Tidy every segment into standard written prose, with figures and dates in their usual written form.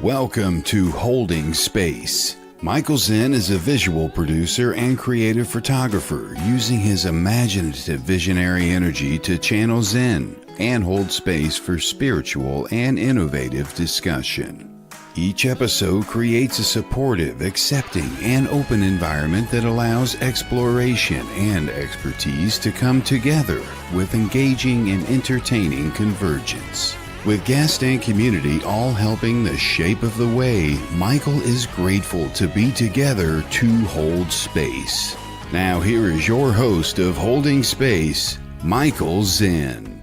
Welcome to Holding Space. Michael Zen is a visual producer and creative photographer using his imaginative visionary energy to channel Zen and hold space for spiritual and innovative discussion. Each episode creates a supportive, accepting, and open environment that allows exploration and expertise to come together with engaging and entertaining convergence. With guest and community all helping the shape of the way, Michael is grateful to be together to hold space. Now here is your host of Holding Space, Michael Zen.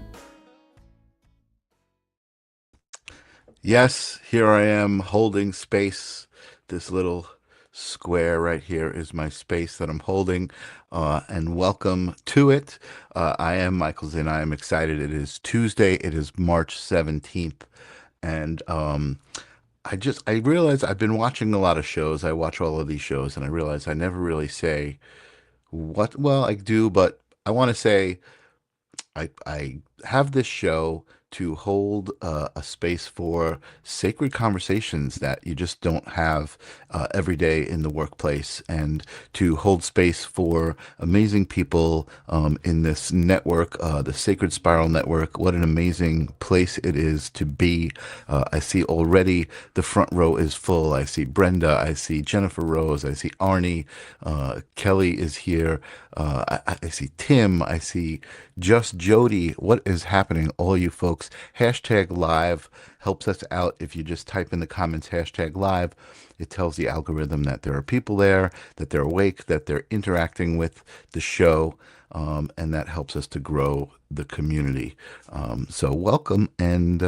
Yes, here I am holding space. This little square right here is my space that I'm holding, and welcome to it. I am Michael Zen. I am excited. It is Tuesday. It is March 17th, and I realized I've been watching a lot of shows. I watch all of these shows, and I realize I never really say what, well, I do, but I want to say I have this show to hold a space for sacred conversations that you just don't have every day in the workplace, and to hold space for amazing people in this network, the Sacred Spiral Network. What an amazing place it is to be. I see already the front row is full. I see Brenda, I see Jennifer Rose, I see Arnie, Kelly is here, I see Tim, I see Just Jody. What is happening, all you folks? Hashtag live helps us out. If you just type in the comments hashtag live, it tells the algorithm that there are people there, that they're awake, that they're interacting with the show, and that helps us to grow the community. So welcome, and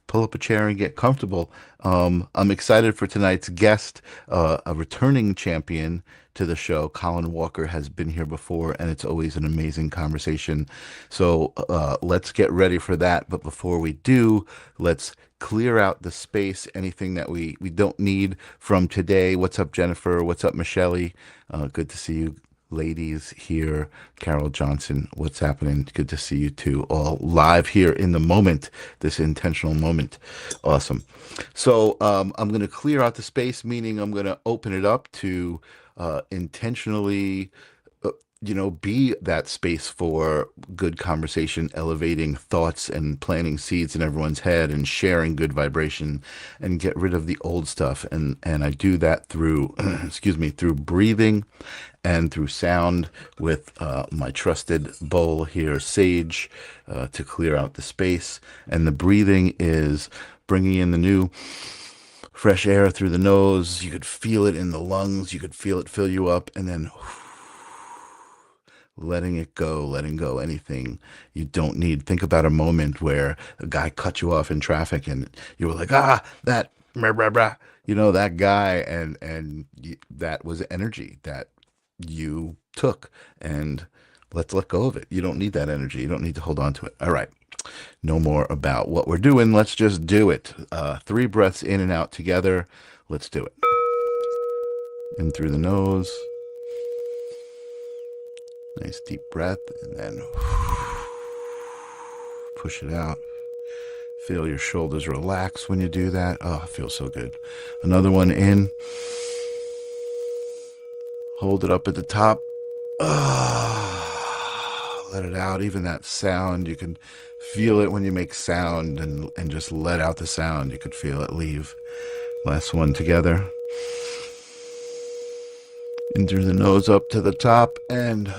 pull up a chair and get comfortable. I'm excited for tonight's guest, a returning champion to the show. Colin Walker has been here before, and it's always an amazing conversation. So let's get ready for that. But before we do, let's clear out the space, anything that we don't need from today. What's up, Jennifer? What's up, Michelle? Good to see you ladies here. Carol Johnson, what's happening? Good to see you two, all live here in the moment, this intentional moment. Awesome. So I'm going to clear out the space, meaning I'm going to open it up to intentionally be that space for good conversation, elevating thoughts and planting seeds in everyone's head and sharing good vibration, and get rid of the old stuff. And I do that through, through breathing and through sound with my trusted bowl here, Sage, to clear out the space. And the breathing is bringing in the new fresh air through the nose. You could feel it in the lungs. You could feel it fill you up, and then letting it go, letting go anything you don't need. Think about a moment where a guy cut you off in traffic and you were like, that, rah, rah, rah, that guy, and that was energy that you took, and let's let go of it. You don't need that energy. You don't need to hold on to it. All right. No more about what we're doing. Let's just do it. 3 breaths in and out together. Let's do it. In through the nose. Nice deep breath, and then push it out. Feel your shoulders relax when you do that. Oh, it feels so good. Another one in. Hold it up at the top. Let it out. Even that sound, you can feel it when you make sound, and just let out the sound. You could feel it leave. Last one together. In through the nose up to the top, and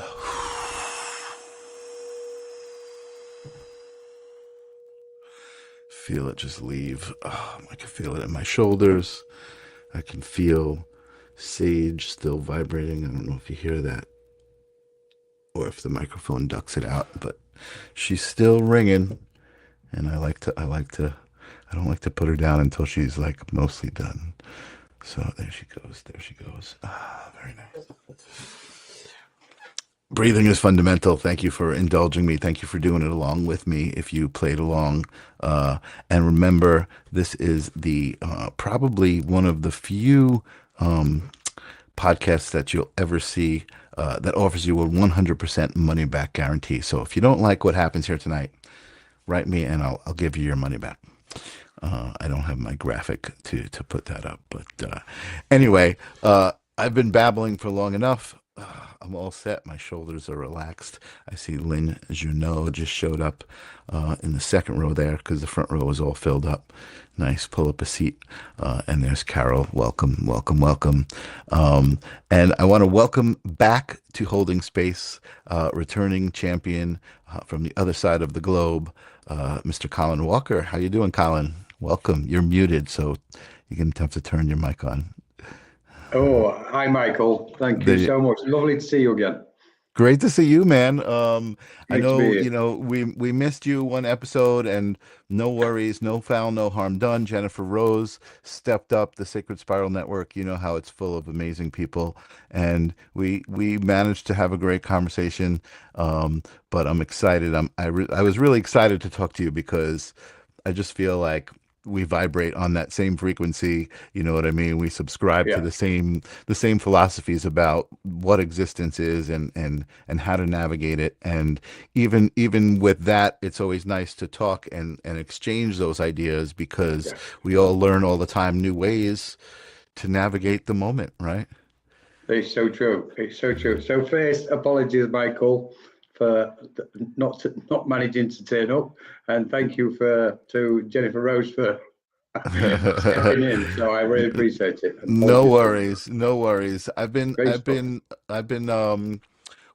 feel it just leave. I can feel it in my shoulders. I can feel Sage still vibrating. I don't know if you hear that or if the microphone ducks it out, but she's still ringing, and I don't like to put her down until she's like mostly done. So there she goes. Very nice. Breathing is fundamental. Thank you for indulging me. Thank you for doing it along with me if you played along. And remember, this is the probably one of the few podcasts that you'll ever see that offers you a 100% money back guarantee. So if you don't like what happens here tonight, write me and I'll give you your money back. I don't have my graphic to put that up, but anyway, I've been babbling for long enough. I'm all set. My shoulders are relaxed. I see Lynn Junot just showed up in the second row there because the front row was all filled up. Nice. Pull up a seat. And there's Carol. Welcome, welcome, welcome. And I want to welcome back to Holding Space, returning champion from the other side of the globe, Mr. Colin Walker. How you doing, Colin? Welcome. You're muted, so you're going to have to turn your mic on. Oh, hi, Michael. Thank you so much. Lovely to see you again. Great to see you, man. I know, we missed you one episode, and no worries, no foul, no harm done. Jennifer Rose stepped up, the Sacred Spiral Network. You know how it's full of amazing people, and we managed to have a great conversation. But I'm excited. I was really excited to talk to you because I just feel like we vibrate on that same frequency. You know what I mean? We subscribe to the same philosophies about what existence is and how to navigate it. And even with that, it's always nice to talk and exchange those ideas because we all learn all the time new ways to navigate the moment, right? It's so true. It's so true. So first, apologies, Michael, for not managing to turn up, and thank you to Jennifer Rose for stepping in. So I really appreciate it. No worries. I've been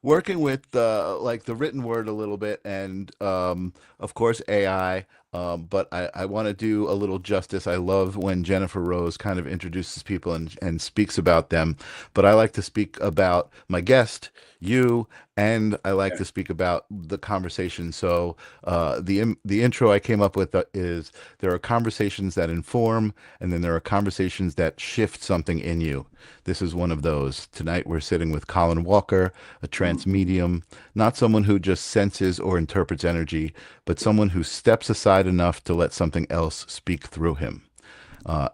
working with like the written word a little bit, and of course AI. But I want to do a little justice. I love when Jennifer Rose kind of introduces people and speaks about them. But I like to speak about my guest, you, and I like to speak about the conversation. So the intro I came up with is there are conversations that inform, and then there are conversations that shift something in you. This is one of those. Tonight we're sitting with Colin Walker, a trance medium, not someone who just senses or interprets energy, but someone who steps aside enough to let something else speak through him.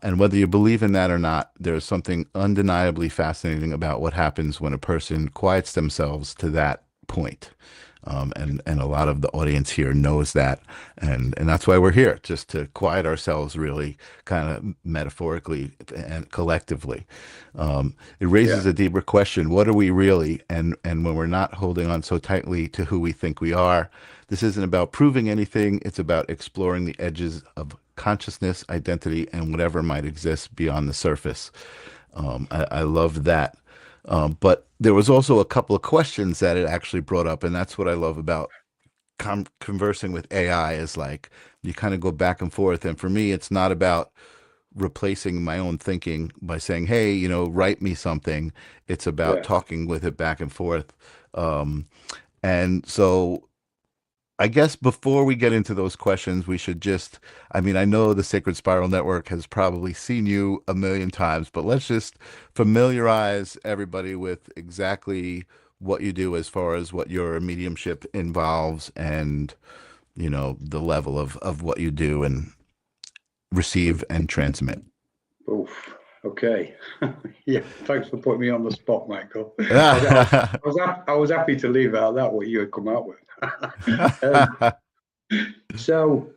And whether you believe in that or not, there's something undeniably fascinating about what happens when a person quiets themselves to that point. And a lot of the audience here knows that. And that's why we're here, just to quiet ourselves really kind of metaphorically and collectively. It raises a deeper question. What are we really? And when we're not holding on so tightly to who we think we are, this isn't about proving anything. It's about exploring the edges of consciousness, identity, and whatever might exist beyond the surface. I love that. But there was also a couple of questions that it actually brought up, and that's what I love about conversing with AI is like you kind of go back and forth. And for me, it's not about replacing my own thinking by saying, hey, you know, write me something. It's about talking with it back and forth. And so I guess before we get into those questions, we should just, I mean, I know the Sacred Spiral Network has probably seen you a million times, but let's just familiarize everybody with exactly what you do as far as what your mediumship involves and, you know, the level of what you do and receive and transmit. Oof. Okay. Yeah. Thanks for putting me on the spot, Michael. I was happy to leave out that what you had come out with. So,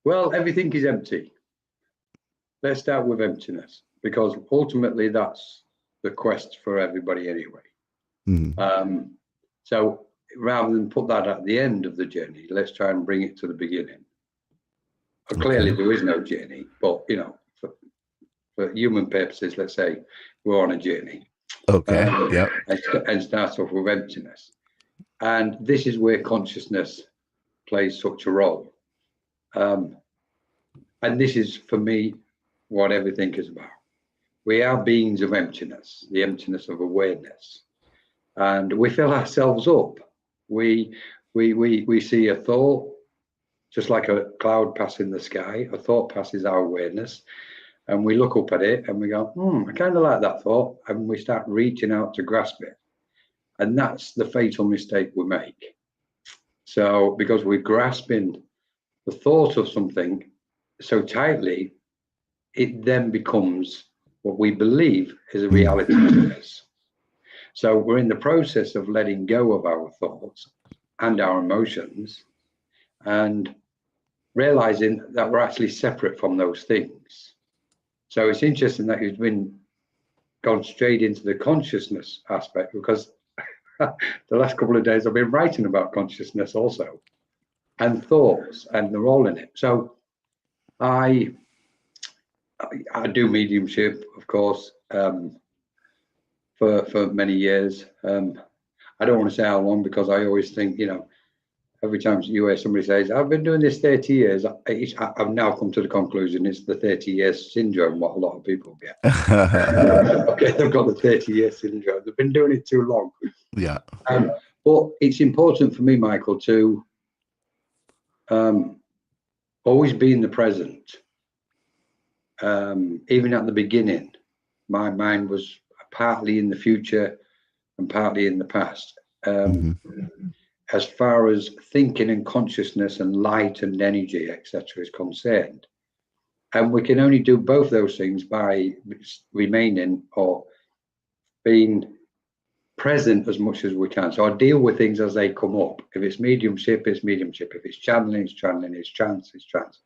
well, everything is empty. Let's start with emptiness, because ultimately that's the quest for everybody anyway. So rather than put that at the end of the journey, let's try and bring it to the beginning. Clearly there is no journey, but you know, for human purposes, let's say we're on a journey. And start off with emptiness. And this is where consciousness plays such a role. And this is, for me, what everything is about. We are beings of emptiness, the emptiness of awareness. And we fill ourselves up. We see a thought, just like a cloud passing the sky. A thought passes our awareness. And we look up at it and we go, I kind of like that thought. And we start reaching out to grasp it. And that's the fatal mistake we make. So, because we're grasping the thought of something so tightly, it then becomes what we believe is a reality to us. So we're in the process of letting go of our thoughts and our emotions. And realizing that we're actually separate from those things. So it's interesting that you've gone straight into the consciousness aspect, because the last couple of days I've been writing about consciousness also, and thoughts, and they're all in it. So I do mediumship, of course, for many years. I don't want to say how long, because I always think, every time you hear somebody says, I've been doing this 30 years, I've now come to the conclusion it's the 30 years syndrome, what a lot of people get. Okay, they've got the 30-year syndrome. They've been doing it too long. Yeah. But it's important for me, Michael, to always be in the present. Even at the beginning, my mind was partly in the future and partly in the past. As far as thinking and consciousness and light and energy, etc., is concerned. And we can only do both those things by remaining or being present as much as we can. So I deal with things as they come up. If it's mediumship, it's mediumship. If it's channeling, it's channeling. It's trance, it's trance.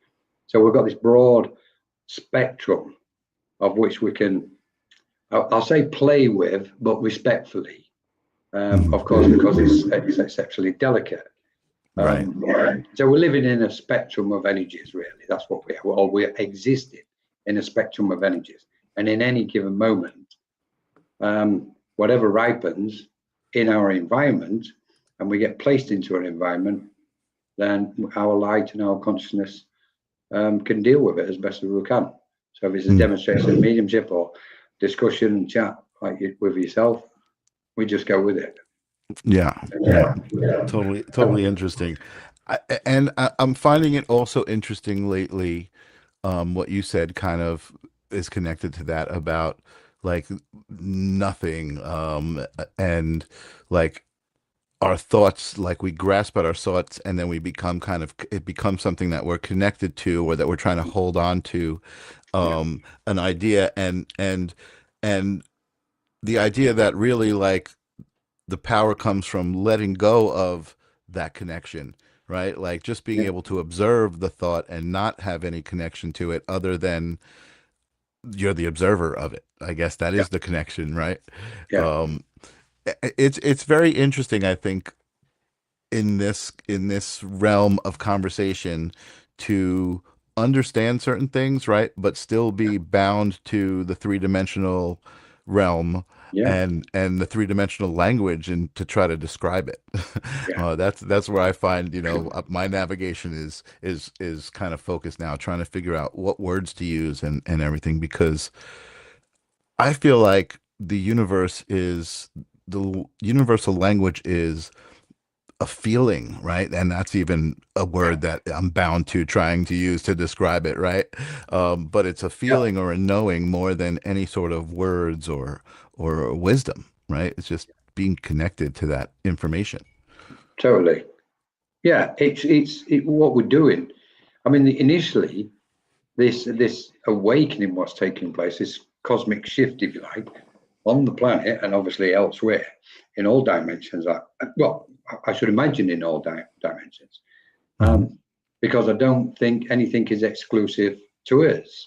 So we've got this broad spectrum of which we can, I'll say play with, but respectfully. Of course, because it's exceptionally delicate. Right. So we're living in a spectrum of energies, really. That's what we are. Or we're existing in a spectrum of energies. And in any given moment, whatever ripens in our environment, and we get placed into an environment, then our light and our consciousness can deal with it as best as we can. So if it's a demonstration of mediumship or discussion and chat like with yourself, we just go with it. Yeah. Totally interesting. I'm finding it also interesting lately. What you said kind of is connected to that about like nothing, and like our thoughts, like we grasp at our thoughts and then we become it becomes something that we're connected to, or that we're trying to hold on to, an idea, and the idea that really like the power comes from letting go of that connection, right? Like just being able to observe the thought and not have any connection to it other than you're the observer of it. I guess that is the connection, right? It's very interesting, I think, in this realm of conversation to understand certain things, right? But still be bound to the three-dimensional realm and the three-dimensional language, and to try to describe it. That's where I find, my navigation is kind of focused now, trying to figure out what words to use and everything, because I feel like the universal language is a feeling, right? And that's even a word that I'm bound to trying to use to describe it, right? But it's a feeling or a knowing more than any sort of words or wisdom, right? It's just being connected to that information. Totally. Yeah, it's what we're doing. I mean, initially, this awakening was taking place, this cosmic shift, if you like, on the planet and obviously elsewhere in all dimensions. Well, I should imagine in all dimensions, because I don't think anything is exclusive to us.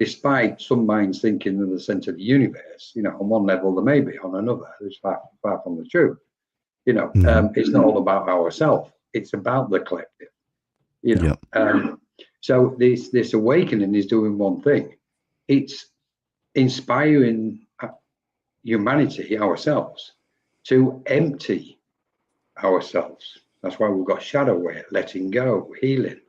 Despite some minds thinking they're the center of the universe, on one level they may be, on another it's far from the truth. It's not all about ourselves; it's about the collective. So this awakening is doing one thing: it's inspiring humanity, ourselves, to empty ourselves. That's why we've got shadow work, letting go, healing.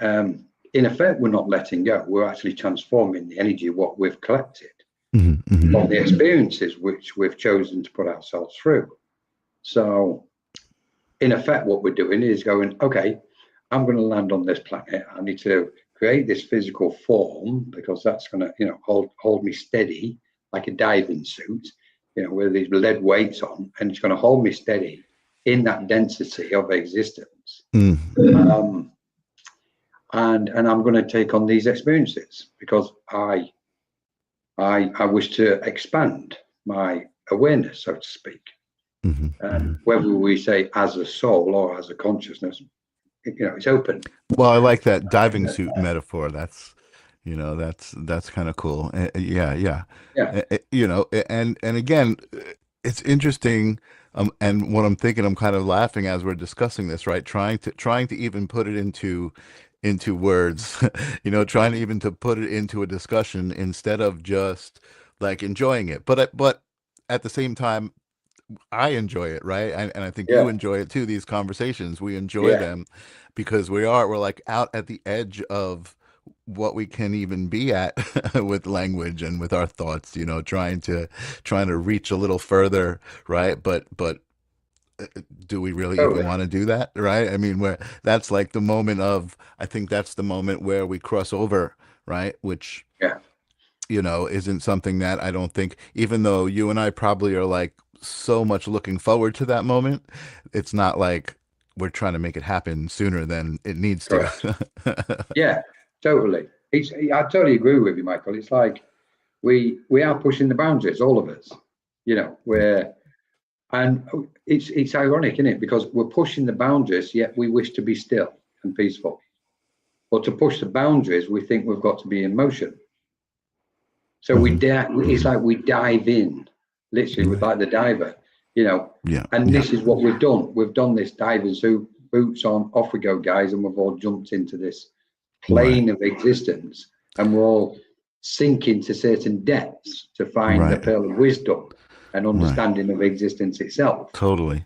In effect, we're not letting go. We're actually transforming the energy of what we've collected, of the experiences which we've chosen to put ourselves through. So, in effect, what we're doing is going, okay, I'm going to land on this planet. I need to create this physical form, because that's going to, hold me steady like a diving suit, with these lead weights on, and it's going to hold me steady in that density of existence. And I'm going to take on these experiences because I wish to expand my awareness, so to speak. Whether we say as a soul or as a consciousness, it's open. Well, I like that diving suit metaphor. That's kind of cool. Yeah, yeah. Yeah. And again, it's interesting. And what I'm thinking, I'm kind of laughing as we're discussing this, right? Trying to even put it into words, trying to even to put it into a discussion instead of just like enjoying it. But at the same time, I enjoy it, right? And I think you Yeah. enjoy it too. These conversations, we enjoy Yeah. them because we're like out at the edge of what we can even be at with language and with our thoughts, trying to reach a little further, right? But do we really even Totally. want to do that, right? I mean, where that's like the moment of, I think that's the moment where we cross over, right? Which Yeah. isn't something that I don't think, even though you and I probably are like so much looking forward to that moment, it's not like we're trying to make it happen sooner than it needs Correct. to. Yeah. Totally. I totally agree with you, Michael. It's like we are pushing the boundaries, all of us. And it's ironic, isn't it? Because we're pushing the boundaries, yet we wish to be still and peaceful. But to push the boundaries, we think we've got to be in motion. So it's like we dive in, literally, with like the diver, Yeah. And this is what we've done. We've done this diving suit, boots on, off we go, guys, and we've all jumped into this plane of existence, and we're all sinking to certain depths to find the pearl of wisdom and understanding of existence itself. Totally.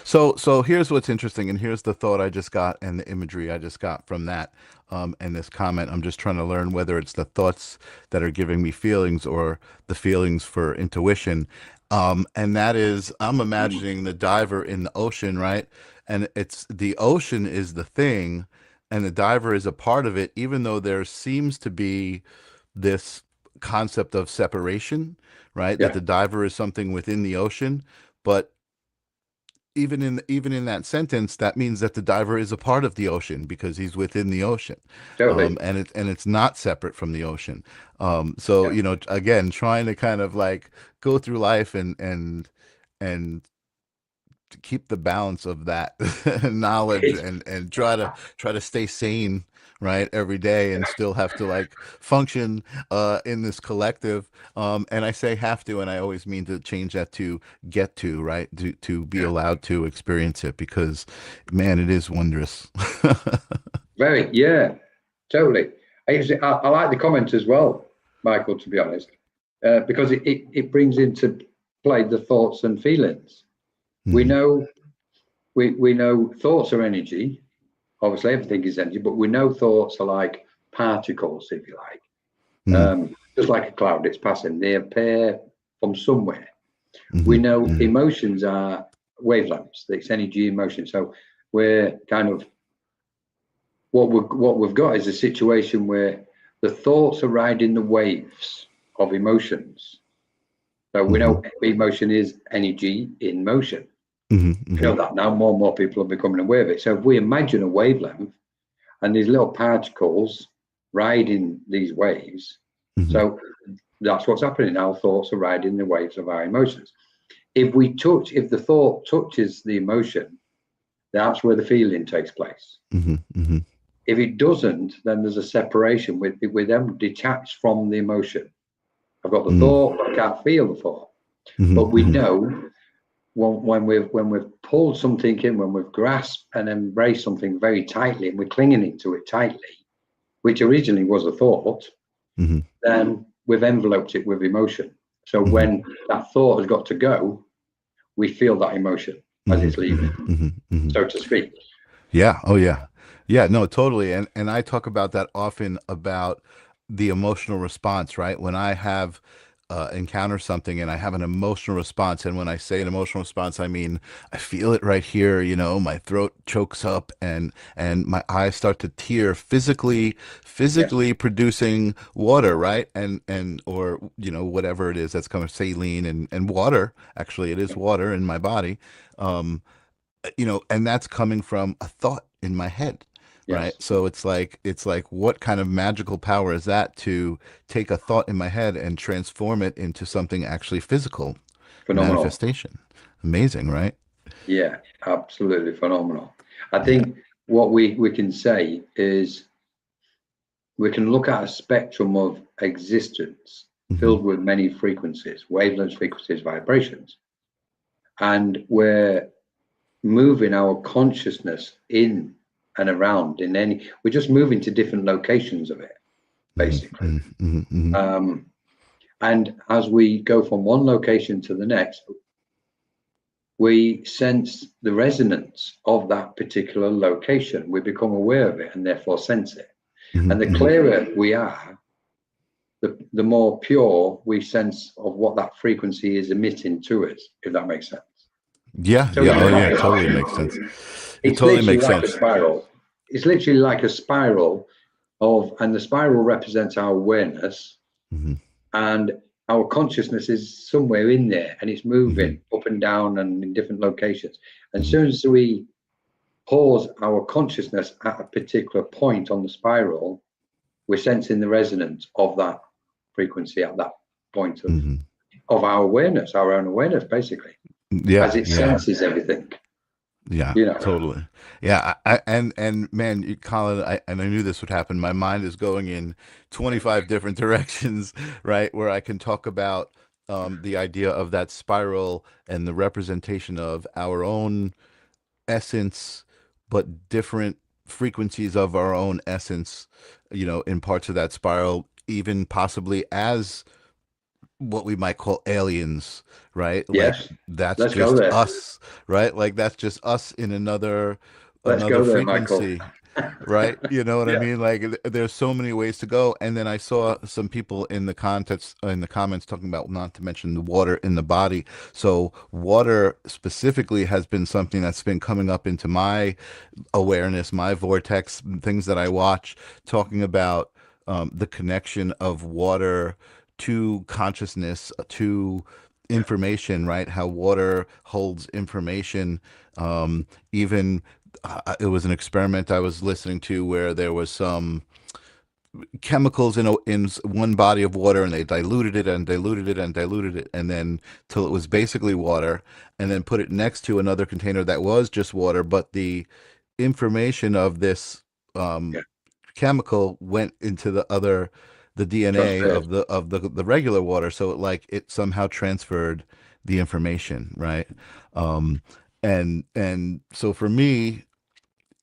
So here's what's interesting, and here's the thought I just got and the imagery I just got from that, and this comment. I'm just trying to learn whether it's the thoughts that are giving me feelings or the feelings for intuition. And that is, I'm imagining the diver in the ocean, right? And it's the ocean is the thing, and the diver is a part of it, even though there seems to be this concept of separation, right? Yeah. That the diver is something within the ocean, but even in that sentence, that means that the diver is a part of the ocean because he's within the ocean, Totally. and it's not separate from the ocean. So again, trying to kind of like go through life and to keep the balance of that knowledge and try to stay sane, right, every day, and still have to like function in this collective, and I say have to, and I always mean to change that to get to, right, to be allowed to experience it, because man, it is wondrous. Very, yeah, totally. I like the comment as well, Michael, to be honest, because it brings into play the thoughts and feelings. We know thoughts are energy. Obviously, everything is energy, but we know thoughts are like particles, if you like. Just like a cloud, it's passing. They appear from somewhere. We know emotions are wavelengths. It's energy in motion. So we're kind of what we've got is a situation where the thoughts are riding the waves of emotions. So we know emotion is energy in motion. You know that now, more and more people are becoming aware of it. So if we imagine a wavelength and these little particles riding these waves, so that's what's happening. Our thoughts are riding the waves of our emotions. If the thought touches the emotion, that's where the feeling takes place. If it doesn't, then there's a separation with them detached from the emotion. I've got the thought, but I can't feel the thought. But we know when we've pulled something in, when we've grasped and embraced something very tightly, and we're clinging into it tightly, which originally was a thought, then we've enveloped it with emotion. So when that thought has got to go, we feel that emotion as it's leaving, so to speak. Yeah. Oh, yeah. Yeah. No, totally. And I talk about that often, about the emotional response, right? When I have encounter something and I have an emotional response, and when I say an emotional response, I mean I feel it right here. My throat chokes up and my eyes start to tear, physically producing water, right? And or whatever it is that's coming, saline and water. Actually, it is water in my body. And that's coming from a thought in my head. Yes. Right. So it's like what kind of magical power is that, to take a thought in my head and transform it into something actually physical? Phenomenal. Manifestation. Amazing, right? Yeah, absolutely phenomenal. I think what we can say is we can look at a spectrum of existence filled with many frequencies, wavelengths, frequencies, vibrations, and we're moving our consciousness in and around we're just moving to different locations of it, basically. And as we go from one location to the next, we sense the resonance of that particular location. We become aware of it and therefore sense it. And the clearer we are, the more pure we sense of what that frequency is emitting to us, if that makes sense. Yeah, So it totally makes sense. It totally makes sense. A spiral. It's literally like a spiral and the spiral represents our awareness, and our consciousness is somewhere in there, and it's moving up and down and in different locations. And as soon as we pause our consciousness at a particular point on the spiral, we're sensing the resonance of that frequency at that point of our awareness, our own awareness, basically. As it senses everything. Yeah, totally. Yeah, and man, Colin, I knew this would happen. My mind is going in 25 different directions, right? Where I can talk about the idea of that spiral and the representation of our own essence, but different frequencies of our own essence, in parts of that spiral, even possibly as what we might call aliens, right? Yes. Like that's Let's just go there. us, right? Like that's just us in another frequency, right? You know what I mean? Like there's so many ways to go. And then I saw some people in the comments talking about, not to mention the water in the body. So water specifically has been something that's been coming up into my awareness, my vortex, things that I watch, talking about the connection of water to consciousness, to information, right? How water holds information. Even it was an experiment I was listening to where there was some chemicals in one body of water, and they diluted it and diluted it and diluted it, and then till it was basically water, and then put it next to another container that was just water, but the information of this chemical went into the DNA of the regular water, so it somehow transferred the information, right? And so for me,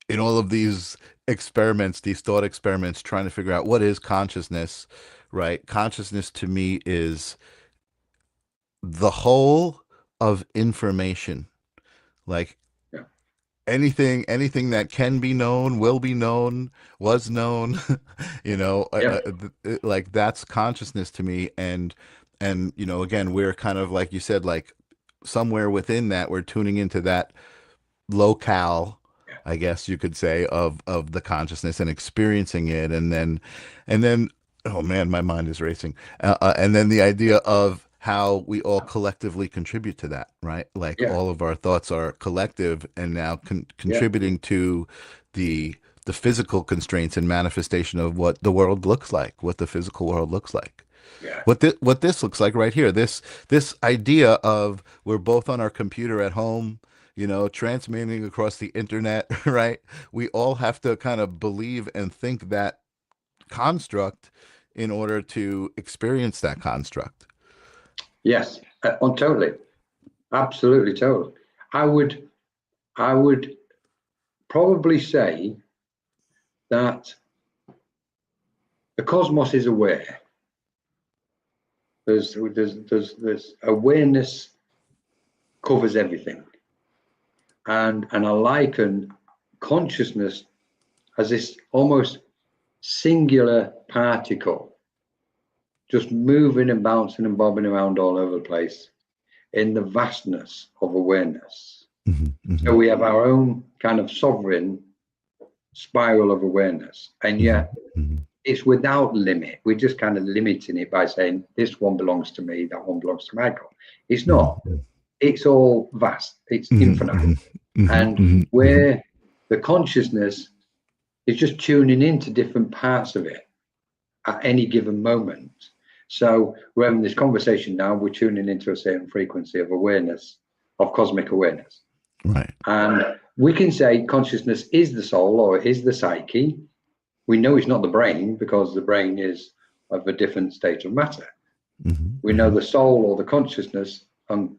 in all of these experiments, these thought experiments, trying to figure out what is consciousness, right? Consciousness to me is the whole of information, like anything that can be known, will be known, was known, like that's consciousness to me. And again, we're kind of, like you said, like somewhere within that, we're tuning into that locale, I guess you could say, of the consciousness and experiencing it. And then oh man, my mind is racing. And then the idea of how we all collectively contribute to that, right? Like all of our thoughts are collective and now contributing to the physical constraints and manifestation of what the world looks like, what the physical world looks like. What this looks like right here, this idea of we're both on our computer at home, transmitting across the internet, right? We all have to kind of believe and think that construct in order to experience that construct. Yes, totally, absolutely, totally. I would probably say that the cosmos is aware. There's awareness covers everything, and I liken consciousness as this almost singular particle, just moving and bouncing and bobbing around all over the place in the vastness of awareness. So we have our own kind of sovereign spiral of awareness, and yet it's without limit. We're just kind of limiting it by saying this one belongs to me, that one belongs to Michael. It's not. It's all vast. It's infinite. And where the consciousness is just tuning into different parts of it at any given moment. So we're having this conversation now, we're tuning into a certain frequency of awareness, of cosmic awareness. Right. And we can say consciousness is the soul or is the psyche. We know it's not the brain because the brain is of a different state of matter. We know the soul or the consciousness and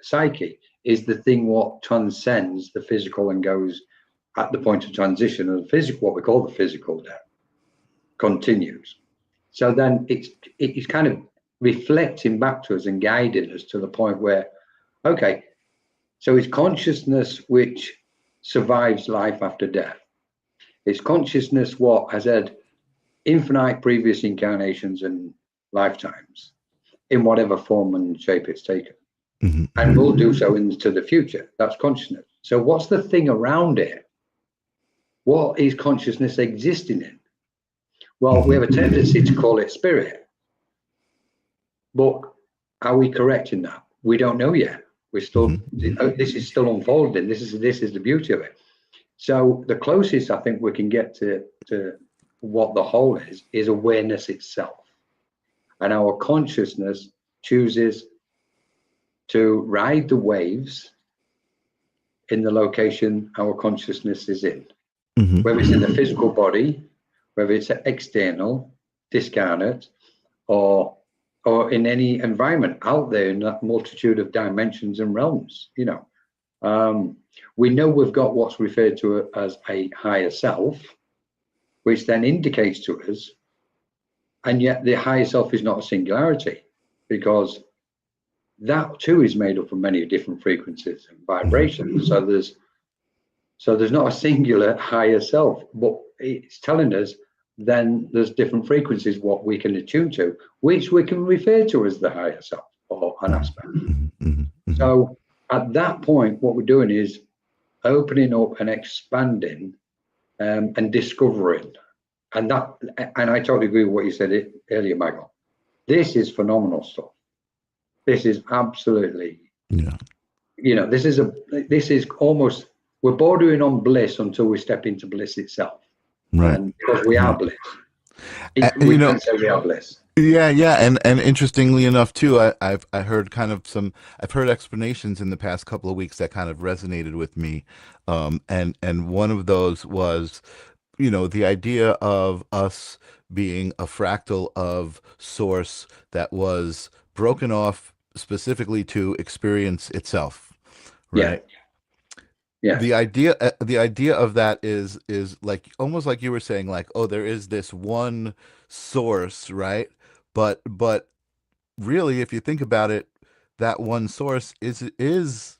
psyche is the thing what transcends the physical and goes at the point of transition, and the physical, what we call the physical death, continues. So then it's kind of reflecting back to us and guiding us to the point where, okay, so it's consciousness which survives life after death. It's consciousness what has had infinite previous incarnations and lifetimes in whatever form and shape it's taken, and will do so into the future. That's consciousness. So what's the thing around it? What is consciousness existing in? Well, we have a tendency to call it spirit, but are we correct in that? We don't know yet. We're still, this is still unfolding. This is the beauty of it. So the closest I think we can get to what the whole is awareness itself. And our consciousness chooses to ride the waves in the location our consciousness is in. Whether it's in the physical body, whether it's external, discarnate, or in any environment out there in that multitude of dimensions and realms, you know. We know we've got what's referred to as a higher self, which then indicates to us, and yet the higher self is not a singularity, because that too is made up of many different frequencies and vibrations. So there's not a singular higher self, but it's telling us then there's different frequencies what we can attune to, which we can refer to as the higher self or an aspect. So at that point, what we're doing is opening up and expanding and discovering. And I totally agree with what you said earlier, Michael. This is phenomenal stuff. This is absolutely, you know, this is almost, we're bordering on bliss until we step into bliss itself. Right. And because we are bliss. We can say we are bliss. Yeah, and interestingly enough too, I've heard I've heard explanations in the past couple of weeks that kind of resonated with me, and one of those was, you know, the idea of us being a fractal of source that was broken off specifically to experience itself, right? Yeah. The idea of that is like almost like you were saying, like, oh, there is this one source, right? But really, if you think about it, that one source is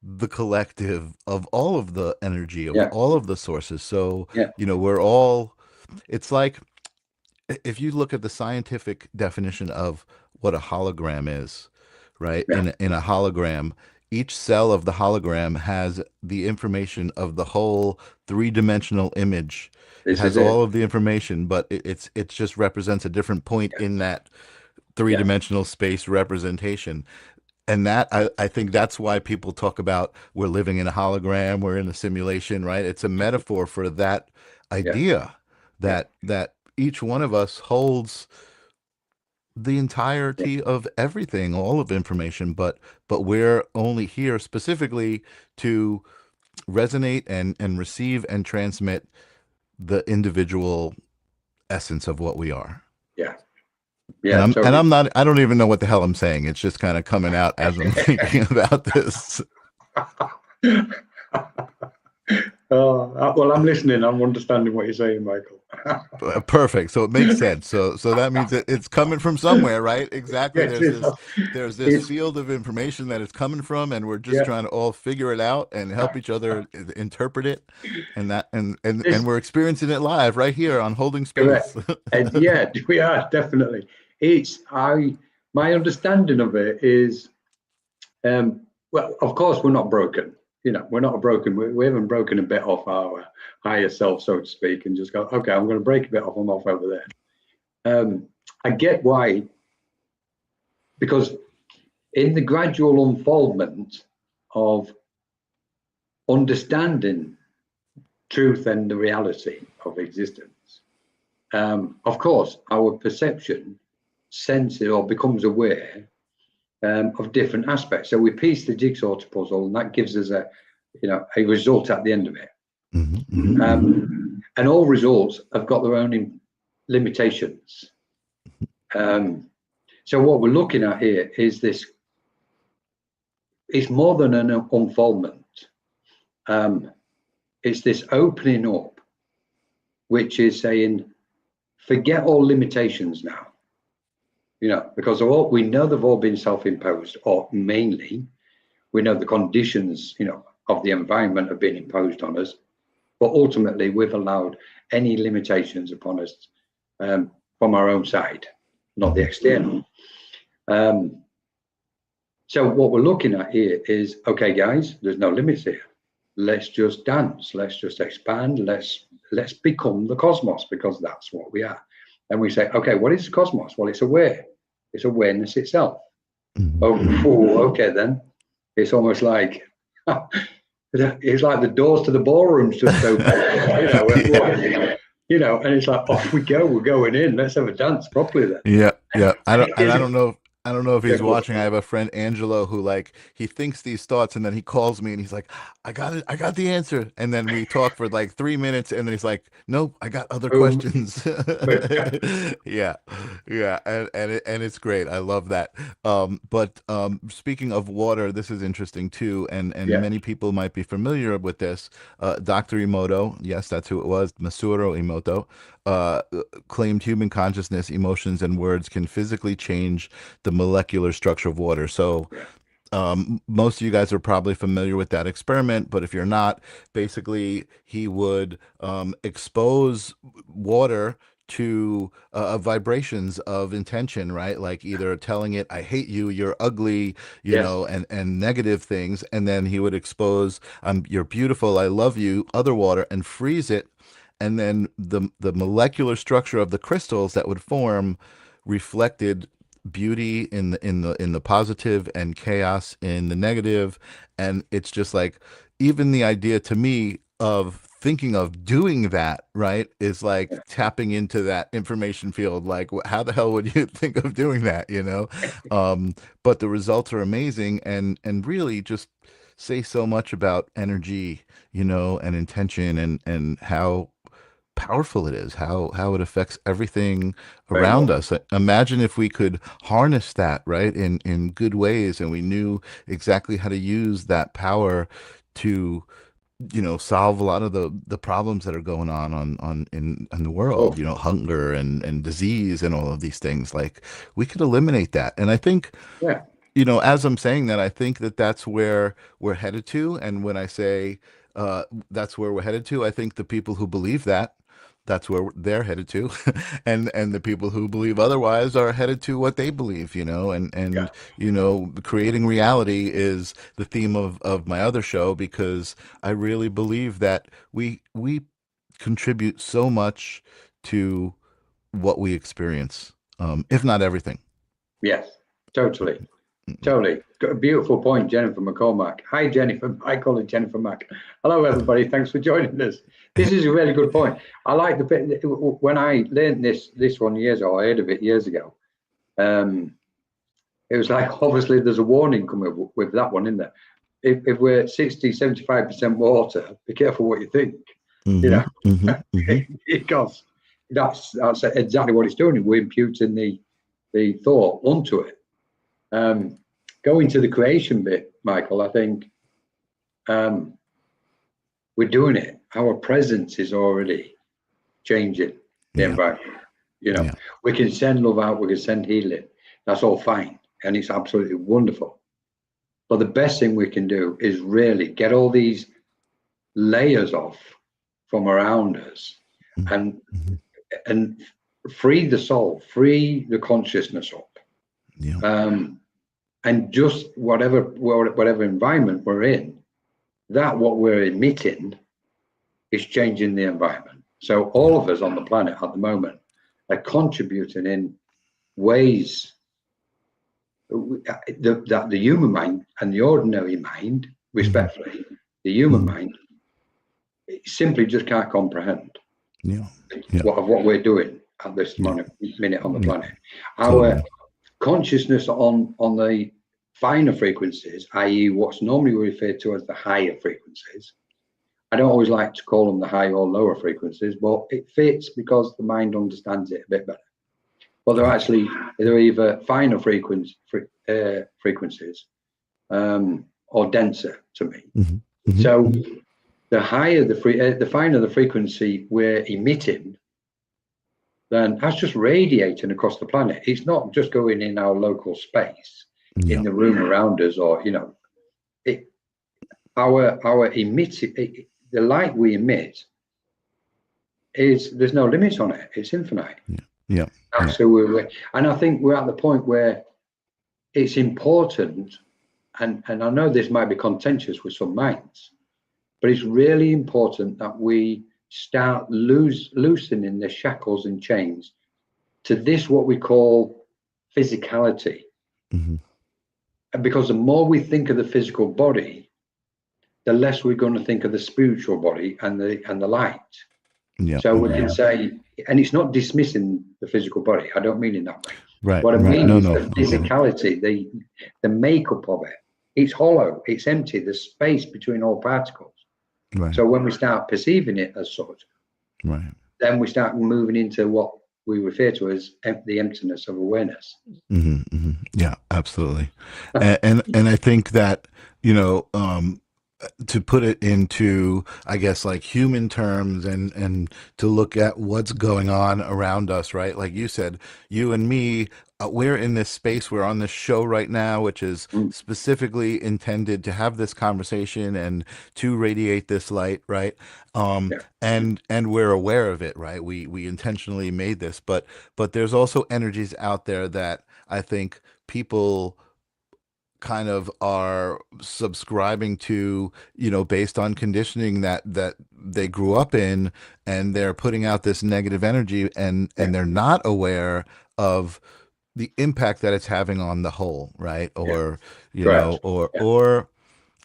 the collective of all of the energy of all of the sources. So, you know, we're all, it's like, if you look at the scientific definition of what a hologram is, right? In a hologram, each cell of the hologram has the information of the whole three-dimensional image. It has all of the information, but it just represents a different point in that three-dimensional space representation. And that, I think that's why people talk about we're living in a hologram, we're in a simulation, right? It's a metaphor for that idea that each one of us holds the entirety of everything, all of information, but we're only here specifically to resonate and receive and transmit the individual essence of what we are. Yeah, and I'm not, I don't even know what the hell I'm saying. It's just kind of coming out as I'm thinking about this. Well, I'm listening. I'm understanding what you're saying, Michael. Perfect. So it makes sense. So that means that it's coming from somewhere, right? Exactly. There's this field of information that it's coming from, and we're just trying to all figure it out and help each other interpret it, and we're experiencing it live right here on Holding Space. And yeah, we are definitely. My understanding of it is, well, of course, we're not broken. You know, we're not broken. We haven't broken a bit off our higher self, so to speak, and just go, okay, I'm going to break a bit off. I'm off over there. I get why, because in the gradual unfoldment of understanding truth and the reality of existence, of course, our perception senses or becomes aware of different aspects. So we piece the jigsaw puzzle, and that gives us a result at the end of it. Mm-hmm. And all results have got their own limitations. So what we're looking at here is this. It's more than an unfoldment. It's this opening up, which is saying, forget all limitations now. Because we know they've all been self-imposed, or mainly we know the conditions, of the environment have been imposed on us, but ultimately we've allowed any limitations upon us from our own side, not the external. So what we're looking at here is, okay, guys, there's no limits here. Let's just dance. Let's just expand. Let's become the cosmos, because that's what we are. And we say, okay, what is the cosmos? Well, it's aware. It's awareness itself. Okay, then. It's almost like, it's like the doors to the ballroom's just open. And it's like, off we go. We're going in. Let's have a dance properly then. Yeah. I don't know if he's watching. I have a friend, Angelo, who he thinks these thoughts and then he calls me and he's like, I got it. I got the answer. And then we talk for 3 minutes and then he's like, nope, I got other questions. Yeah. And it's great. I love that. But speaking of water, this is interesting too. And many people might be familiar with this. Dr. Emoto, yes, that's who it was, Masaru Emoto, claimed human consciousness, emotions, and words can physically change the molecular structure of water. So most of you guys are probably familiar with that experiment, but if you're not, basically he would expose water to vibrations of intention, right? Like either telling it, I hate you, you're ugly, and negative things. And then he would expose, you're beautiful, I love you, other water, and freeze it. And then the molecular structure of the crystals that would form reflected beauty in the positive and chaos in the negative. And it's just even the idea to me of thinking of doing that, right, is tapping into that information field. How the hell would you think of doing that, but the results are amazing and really just say so much about energy, and intention and how powerful it is, how it affects everything around us. Imagine if we could harness that, right, in good ways, and we knew exactly how to use that power to solve a lot of the problems that are going on in the world, hunger and disease and all of these things. We could eliminate that. And I think as I'm saying that, I think that's where we're headed to. And when I say that's where we're headed to, I think the people who believe that's where they're headed to. and the people who believe otherwise are headed to what they believe, creating reality is the theme of my other show, because I really believe that we contribute so much to what we experience, if not everything. Yes, totally. Totally. Got a beautiful point, Jennifer McCormack. Hi, Jennifer. Michael and Jennifer Mack. Hello, everybody. Thanks for joining us. This is a really good point. I like the bit when I learned this one years ago, I heard of it years ago. It was obviously there's a warning coming with that one in there. If we're 60-75% water, be careful what you think. Because that's exactly what it's doing. We're imputing the thought onto it. Going to the creation bit, Michael, I think we're doing it. Our presence is already changing the environment. We can send love out, we can send healing. That's all fine, and it's absolutely wonderful. But the best thing we can do is really get all these layers off from around us and free the soul, free the consciousness up. And just whatever environment we're in, that what we're emitting is changing the environment. So all of us on the planet at the moment are contributing in ways that the human mind and the ordinary mind, respectfully, the human mind simply just can't comprehend what we're doing at this minute on the planet. Our consciousness on the finer frequencies, i.e. what's normally referred to as the higher frequencies. I don't always like to call them the high or lower frequencies, but it fits because the mind understands it a bit better. But they're either finer frequencies or denser to me. So the higher the finer the frequency we're emitting, then that's just radiating across the planet. It's not just going in our local space, in the room around us, or our emitting, the light we emit there's no limit on it. It's infinite. And I think we're at the point where it's important, and I know this might be contentious with some minds, but it's really important that we start loosening the shackles and chains to this, what we call physicality. Because the more we think of the physical body, the less we're going to think of the spiritual body and the light. So we can say, and it's not dismissing the physical body. I don't mean in that way. What I mean is the physicality, the makeup of it. It's hollow, it's empty, there's space between all particles. So when we start perceiving it as such, then we start moving into what we refer to as the emptiness of awareness. Yeah, absolutely. and I think that, to put it into, I guess, like human terms, and to look at what's going on around us, right? Like you said, you and me, we're in this space, we're on this show right now, which is specifically intended to have this conversation and to radiate this light, right? And we're aware of it, right? We intentionally made this, but there's also energies out there that I think people kind of are subscribing to, based on conditioning that they grew up in, and they're putting out this negative energy, and they're not aware of the impact that it's having on the whole, right? Or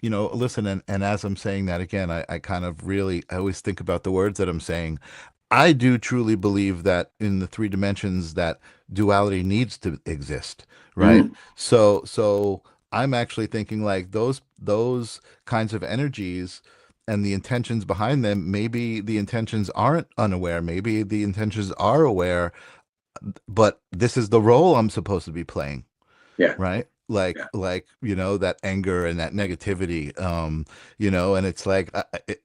listen, and as I'm saying that again, I kind of really, I always think about the words that I'm saying. I do truly believe that in the 3 dimensions that duality needs to exist, right? So I'm actually thinking like those kinds of energies and the intentions behind them, maybe the intentions aren't unaware, maybe the intentions are aware, but this is the role I'm supposed to be playing. Right? Like that anger and that negativity, and it's like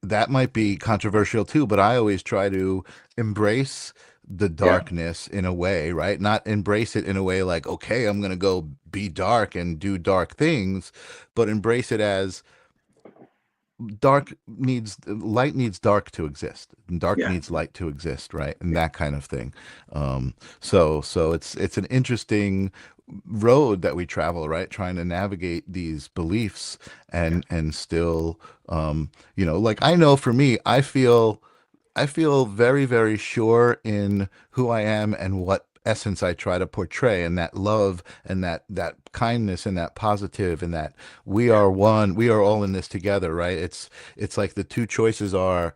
that might be controversial too, but I always try to embrace the darkness in a way, right? Not embrace it in a way like, okay, I'm going to go be dark and do dark things, but embrace it as light needs dark to exist, and dark needs light to exist, right? And that kind of thing. So it's an interesting road that we travel, right? Trying to navigate these beliefs and still, like, I know for me, I feel very, very sure in who I am and what essence I try to portray, and that love and that kindness and that positive, and that we are one, we are all in this together, right? It's like the two choices are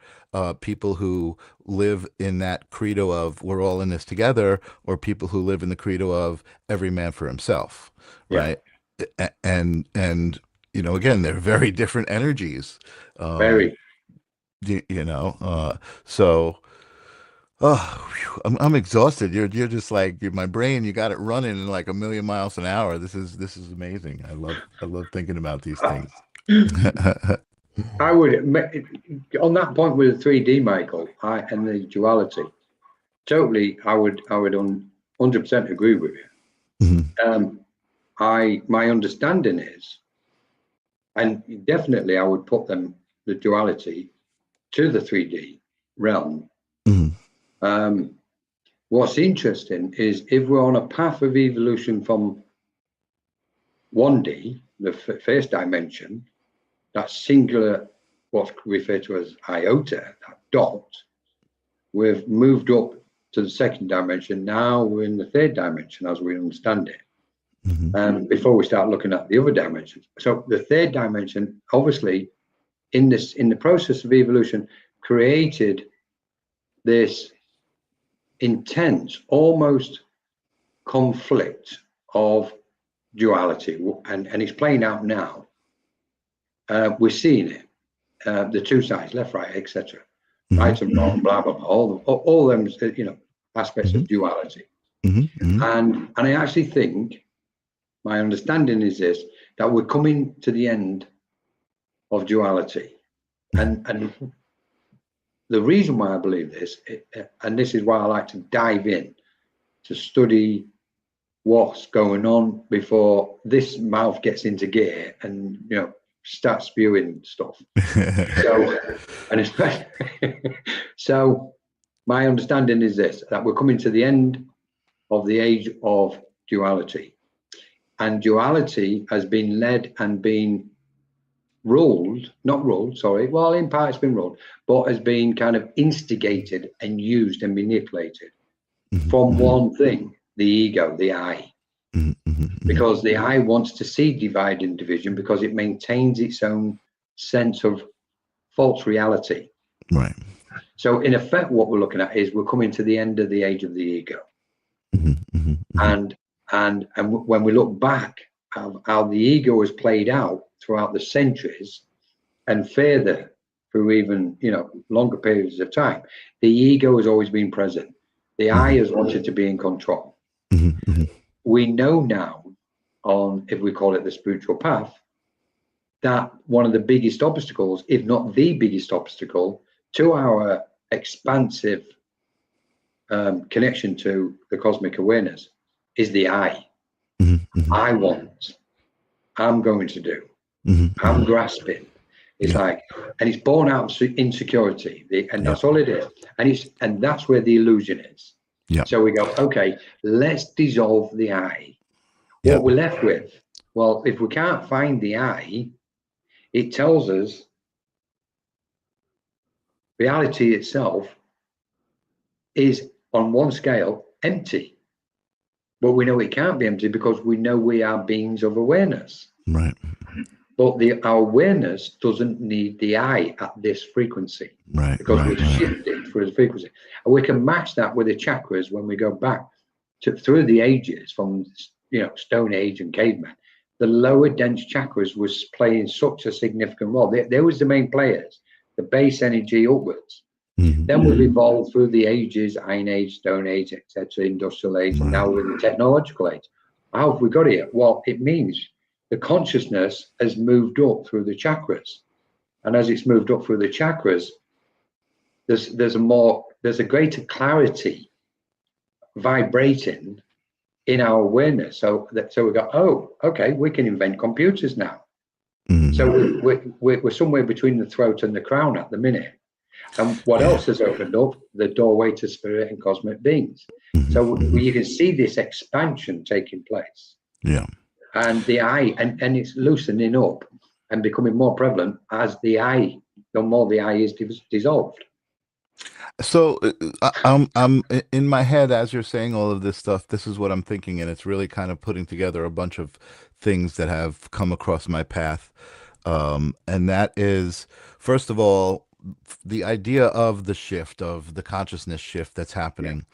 people who live in that credo of we're all in this together, or people who live in the credo of every man for himself, right? And again, they're very different energies. Very. So I'm exhausted. You're just like, my brain, you got it running in like 1,000,000 miles an hour. This is amazing. I love thinking about these things. I would, on that point with the 3D, Michael, and the duality, totally, I would 100% agree with you. My understanding is, and definitely I would put the duality to the 3D realm. What's interesting is if we're on a path of evolution from 1D, the first dimension, that singular, what's referred to as iota, that dot, we've moved up to the second dimension. Now we're in the third dimension as we understand it. Before we start looking at the other dimensions. So the third dimension, obviously, in the process of evolution, created this intense, almost conflict of duality, and it's playing out now. We're seeing it, the two sides, left, right, etc., right and wrong, blah blah blah, all them, aspects of duality. And I actually think, my understanding is this, that we're coming to the end of duality, and the reason why I believe this, and this is why I like to dive in to study what's going on before this mouth gets into gear and start spewing stuff. So, and especially, so my understanding is this, that we're coming to the end of the age of duality, and duality has been led and been not ruled, sorry, well, in part it's been ruled, but has been kind of instigated and used and manipulated from one thing, the ego, the I. Because the I wants to see divide and division, because it maintains its own sense of false reality. Right. So in effect, what we're looking at is we're coming to the end of the age of the ego. And when we look back how the ego has played out throughout the centuries and further through even longer periods of time, the ego has always been present. The I has wanted to be in control. We know now, if we call it the spiritual path, that one of the biggest obstacles, if not the biggest obstacle, to our expansive connection to the cosmic awareness is the I. I want, I'm going to do, I'm grasping. It's like, and it's born out of insecurity, and that's all it is. And that's where the illusion is. So we go, okay, let's dissolve the I. What we're left with, well, if we can't find the I, it tells us reality itself is on one scale empty. But we know it can't be empty because we know we are beings of awareness. Right. But our awareness doesn't need the I at this frequency. Right. Because we've shifted through the frequency. And we can match that with the chakras when we go back through the ages, from Stone Age and caveman. The lower dense chakras was playing such a significant role. They was the main players, the base energy upwards. Then we've evolved through the ages, Iron Age, Stone Age, etc., Industrial Age, and now we're in the technological age. How have we got here? Well, it means the consciousness has moved up through the chakras. And as it's moved up through the chakras, there's a greater clarity vibrating in our awareness. So we go, oh, okay, we can invent computers now. So we're somewhere between the throat and the crown at the minute. And what else has opened up? The doorway to spirit and cosmic beings. So you can see this expansion taking place. And the I, and it's loosening up and becoming more prevalent as the more the I is dissolved. So I'm in my head as you're saying all of this stuff. This is what I'm thinking, and it's really kind of putting together a bunch of things that have come across my path. And that is, first of all, the idea of the shift, of the consciousness shift that's happening.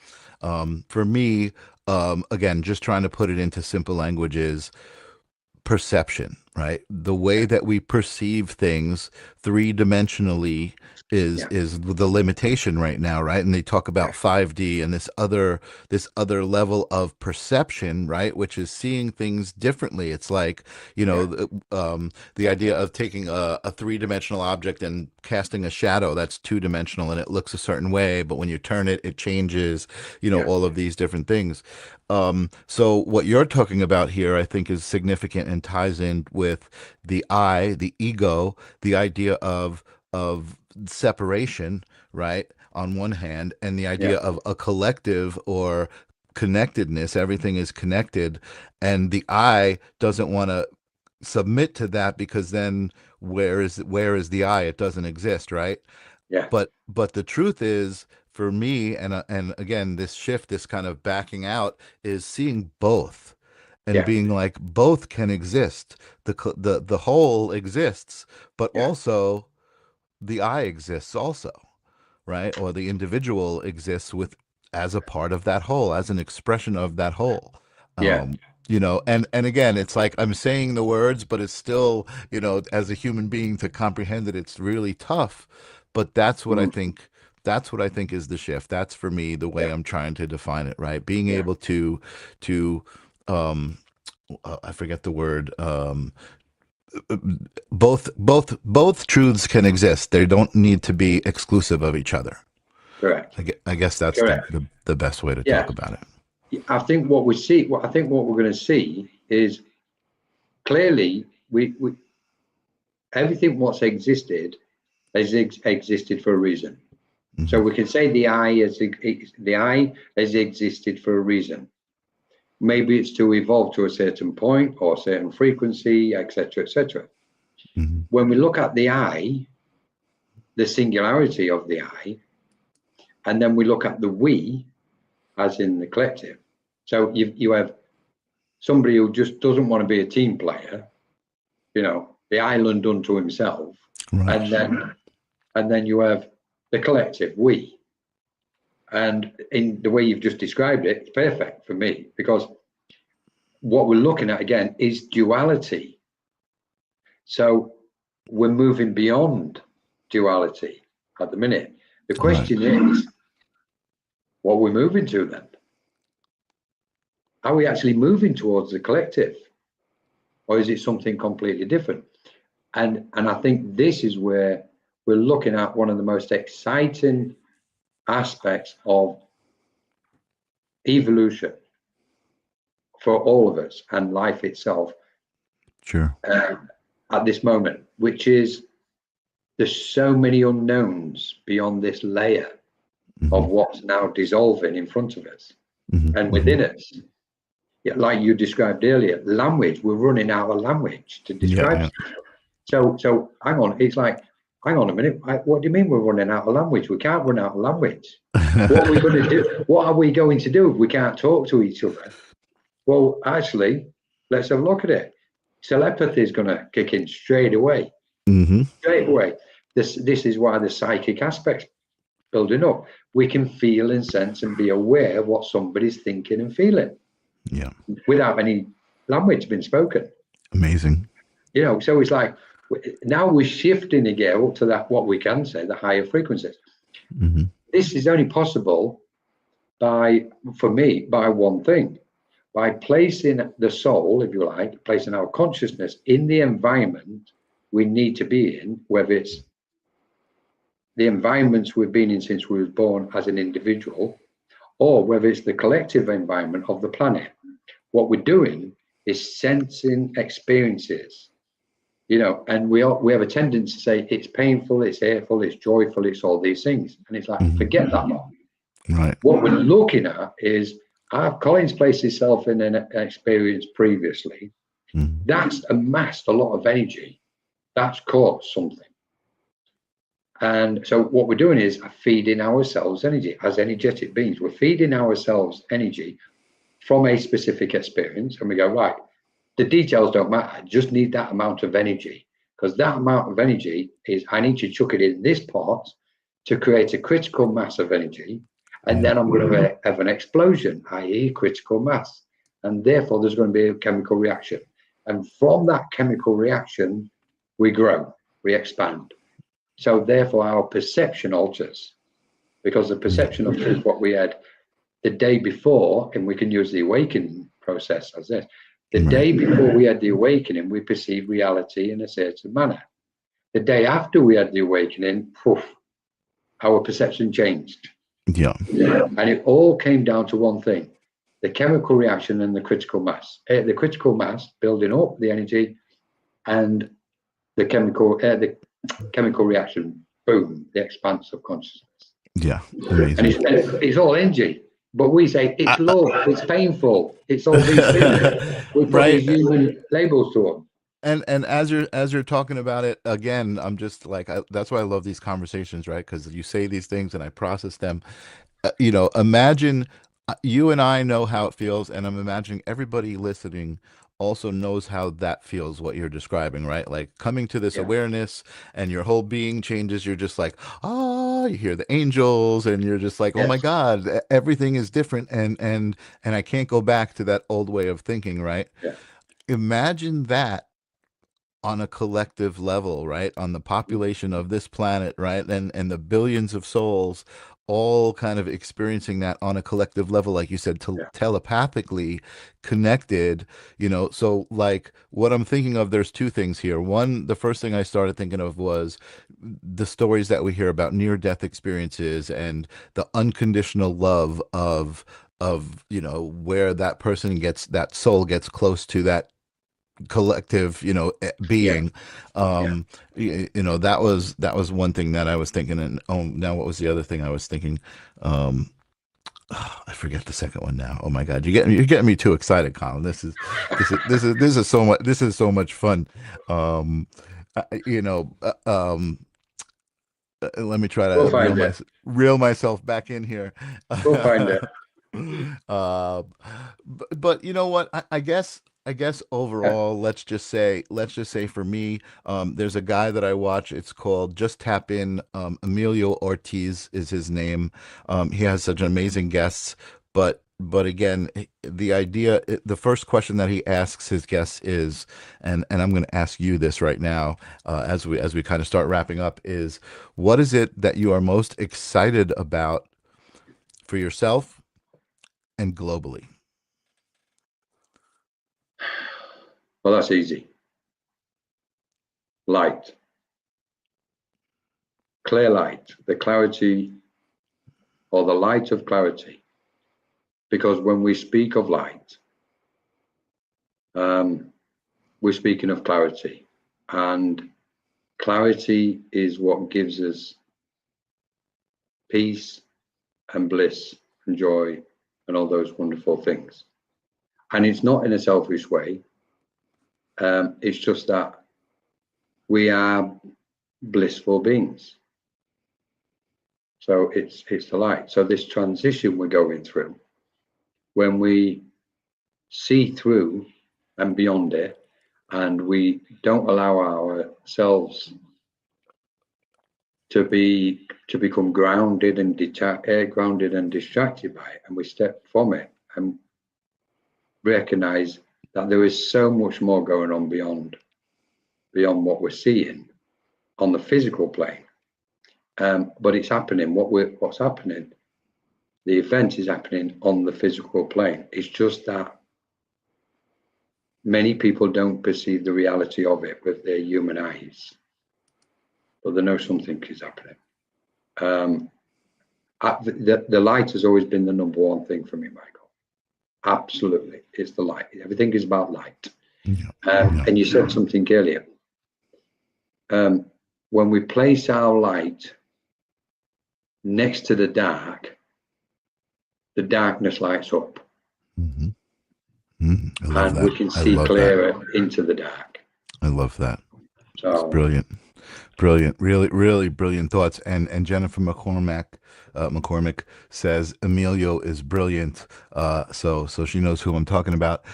For me, again, just trying to put it into simple language, is perception, right? The way that we perceive things three-dimensionally is the limitation right now, right? And they talk about 5D and this other level of perception, right? Which is seeing things differently. It's like, the idea of taking a three-dimensional object and casting a shadow that's two-dimensional and it looks a certain way, but when you turn it, it changes, all of these different things. So what you're talking about here, I think, is significant and ties in with the I, the ego, the idea of separation, right, on one hand, and the idea of a collective or connectedness. Everything is connected, and the I doesn't want to submit to that, because then where is the I? It doesn't exist, right? But the truth is, for me, and again, this shift, this kind of backing out, is seeing both and being like, both can exist. The whole exists, but also the I exists also, right? Or the individual exists as a part of that whole, as an expression of that whole. you know, and again, it's like I'm saying the words, but it's still, you know, as a human being to comprehend it, it's really tough. But that's what I Mm. think. That's what I think is the shift. That's for me the way Yeah, I'm trying to define it, right? Being yeah, able to um I forget the word. Both truths can exist. They don't need to be exclusive of each other. correct, I guess that's correct. the best way to Yeah, talk about it. I think what we see, what I think what we're going to see is clearly we everything what's existed has existed for a reason. So Hmm. we can say the eye has existed for a reason. Maybe it's to evolve to a certain point or a certain frequency, etc., etc. Hmm. When we look at the eye, the singularity of the eye, and then we look at the we, as in the collective. So you have somebody who just doesn't want to be a team player, you know, the island unto himself, Right. and then you have the collective, we. And in the way you've just described it, it's perfect for me because what we're looking at again is duality. So we're moving beyond duality at the minute. The Right. question is, what we're moving to then? Are we actually moving towards the collective, or is it something completely different? And I think this is where we're looking at one of the most exciting aspects of evolution for all of us and life itself Sure. uh, at this moment, which is there's so many unknowns beyond this layer Hmm. of what's now dissolving in front of us Hmm. and Hmm. within us. Yeah, like you described earlier, language, we're running out of language to Yeah. describe. Yeah. So hang on, it's like, hang on a minute, what do you mean we're running out of language? We can't run out of language. What are we going to do? What are we going to do if we can't talk to each other? Well, actually, let's have a look at it. Telepathy is going to kick in straight away. Hmm. Straight away. This is why the psychic aspect's building up. We can feel and sense and be aware of what somebody's thinking and feeling Yeah. without any language being spoken. Amazing. You know, so it's like now we're shifting again up to that, what we can say, the higher frequencies. Hmm. This is only possible by, for me, by one thing, by placing the soul, if you like, placing our consciousness in the environment we need to be in, whether it's the environments we've been in since we were born as an individual, or whether it's the collective environment of the planet. What we're doing is sensing experiences, you know, and we have a tendency to say it's painful, it's hateful, it's joyful, it's all these things, and it's like Hmm. forget that lot. Right. What we're looking at is Colin's placed himself in an experience previously. Hmm. That's amassed a lot of energy. That's caused something. And so what we're doing is feeding ourselves energy as energetic beings. We're feeding ourselves energy from a specific experience. And we go, right, the details don't matter. I just need that amount of energy. Because that amount of energy is, I need to chuck it in this part to create a critical mass of energy. And Yeah. then I'm going to have an explosion, i.e., critical mass. And therefore, there's going to be a chemical reaction. And from that chemical reaction, we grow, we expand. So therefore, our perception alters because the Yeah. perception of truth, what we had the day before, and we can use the awakening process as this. The Right. day before we had the awakening, we perceived reality in a certain manner. The day after we had the awakening, poof, our perception changed. Yeah. And it all came down to one thing, the chemical reaction and the critical mass. The critical mass building up the energy and the chemical reaction, boom, the expanse of consciousness. Yeah. And Amazing. it's all energy. But we say it's I, love, it's painful, it's all these things. We put right. these human labels to them. And as you're talking about it again, I'm just like that's why I love these conversations, right? Because you say these things and I process them. You know, imagine you and I know how it feels, and I'm imagining everybody listening also knows how that feels, what you're describing, right? Like coming to this Yeah. awareness and your whole being changes. You're just like, oh, you hear the angels and you're just like, oh my Yes. God, everything is different. And I can't go back to that old way of thinking, right? Yeah. Imagine that on a collective level, right? On the population of this planet, right? And the billions of souls all kind of experiencing that on a collective level, like you said, Yeah. telepathically connected, So like what I'm thinking of, there's two things here. One, the first thing I started thinking of was the stories that we hear about near-death experiences and the unconditional love of where that person gets, that soul gets close to that collective Yeah. being. Yeah. That was one thing that I was thinking. And now what was the other thing I was thinking? I forget the second one now. Oh my God, you're getting me too excited, Colin. This is so much fun. um you know uh, um Let me try We'll to find it. reel myself back in here. We'll find it. uh, but you know what? I guess Yeah. overall, let's just say for me, there's a guy that I watch. It's called Just Tap In. Emilio Ortiz is his name. He has such amazing guests, but again, the first question that he asks his guests is, and I'm going to ask you this right now, as we kind of start wrapping up, is what is it that you are most excited about for yourself and globally? Well, that's easy. Light. Clear light. The clarity or the light of clarity. Because when we speak of light, we're speaking of clarity. And clarity is what gives us peace and bliss and joy and all those wonderful things. And it's not in a selfish way. It's just that we are blissful beings. So it's the light. So this transition we're going through, when we see through and beyond it, and we don't allow ourselves to become grounded and grounded and distracted by it, and we step from it and recognize that there is so much more going on beyond what we're seeing on the physical plane. But it's happening. What's happening? The event is happening on the physical plane. It's just that many people don't perceive the reality of it with their human eyes, but they know something is happening. The light has always been the number one thing for me, Michael. Absolutely, it's the light. Everything is about light. And you said something earlier. When we place our light next to the darkness lights up. Mm-hmm. Mm-hmm. And we can see clearer into the dark. I love that. So it's brilliant. Really, really brilliant thoughts. And Jennifer McCormick says Emilio is brilliant. So she knows who I'm talking about.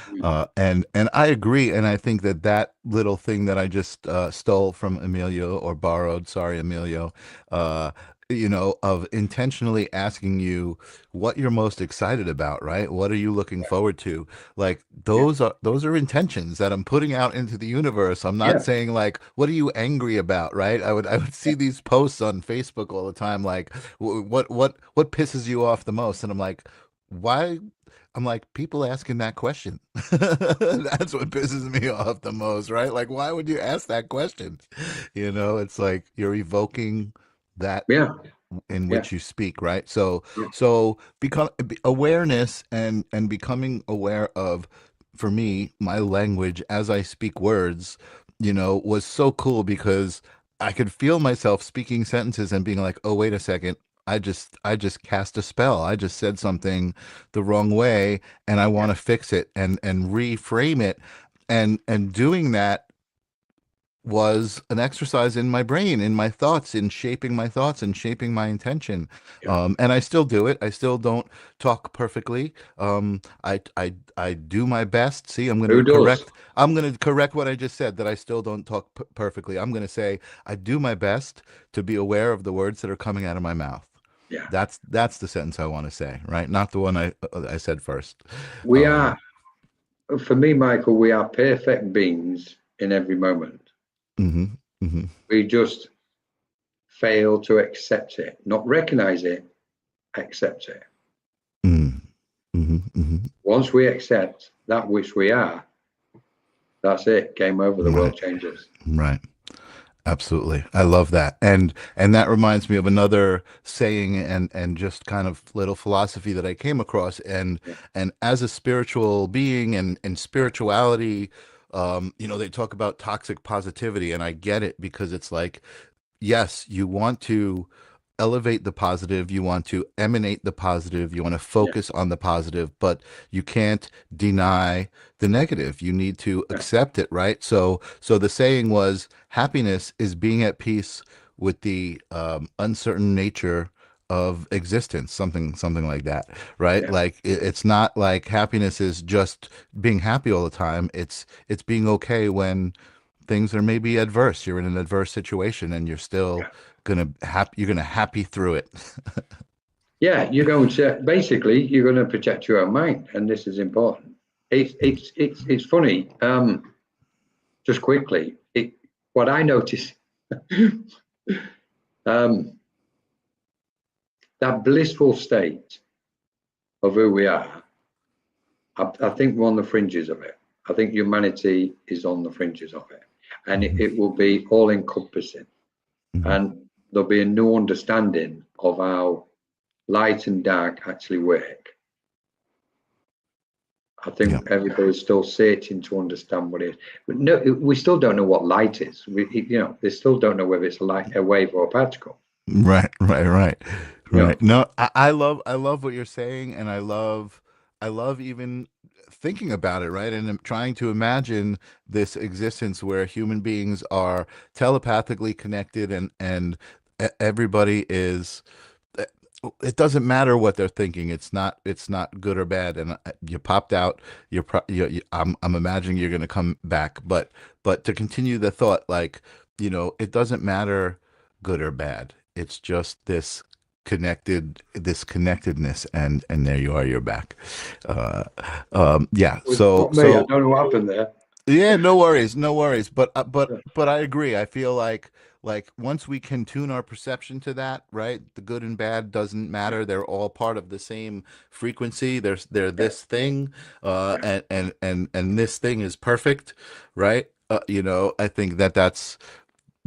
And I agree. And I think that little thing that I just stole from Emilio, or borrowed, sorry, Emilio, of intentionally asking you what you're most excited about, right? What are you looking forward to? Like those are intentions that I'm putting out into the universe. I'm not saying like, what are you angry about, right? I would see these posts on Facebook all the time, like what pisses you off the most? And I'm like, why? I'm like, people asking that question. That's what pisses me off the most, right? Like, why would you ask that question? It's like you're evoking that in which you speak, right? So become awareness and becoming aware of, for me, my language as I speak words, was so cool, because I could feel myself speaking sentences and being like, oh, wait a second, I just cast a spell. I just said something the wrong way, and I want to fix it and reframe it, and doing that was an exercise in my brain, in my thoughts, in shaping my thoughts and shaping my intention. Yeah. And I still do it. I still don't talk perfectly. I do my best. See, Who does? I'm going to correct what I just said, that I still don't talk perfectly. I'm going to say I do my best to be aware of the words that are coming out of my mouth. Yeah. That's the sentence I want to say, right? Not the one I said first. We are, for me, Michael, we are perfect beings in every moment. Mm-hmm, mm-hmm. We just fail to accept it, not recognize it, accept it. Mm-hmm, mm-hmm. Once we accept that which we are, that's it. Game over. The world changes. Right. Absolutely. I love that. And that reminds me of another saying and just kind of little philosophy that I came across. Yeah. And as a spiritual being and spirituality, they talk about toxic positivity, and I get it, because it's like, yes, you want to elevate the positive, you want to emanate the positive, you want to Yeah. focus on the positive, but you can't deny the negative. You need to Yeah. accept it, right? So the saying was, happiness is being at peace with the uncertain nature of existence, something like that, right? Yeah. Like it's not like happiness is just being happy all the time. It's being okay when things are maybe adverse. You're in an adverse situation and you're still Yeah. you're gonna happy through it. Yeah. You're going to basically you're going to protect your own mind, and this is important. It's funny. Just quickly, what I notice, that blissful state of who we are. I think we're on the fringes of it. I think humanity is on the fringes of it, and it will be all encompassing. And there'll be a new understanding of how light and dark actually work. I think Yeah. everybody's still searching to understand what it is. But no, we still don't know what light is. They still don't know whether it's a wave or a particle. Right. You know, No, I love what you're saying, and I love even thinking about it, right? And I'm trying to imagine this existence where human beings are telepathically connected, everybody is. It doesn't matter what they're thinking. It's not good or bad. And you popped out. I'm imagining you're going to come back, but to continue the thought, like, it doesn't matter good or bad. It's just this connectedness, and there you are. You're back. Yeah. So not me. I don't know what happened there. yeah, no worries, no worries. But I agree. I feel like once we can tune our perception to that, right? The good and bad doesn't matter. They're all part of the same frequency. They're Yeah, this thing, yeah. and this thing is perfect, right? I think that's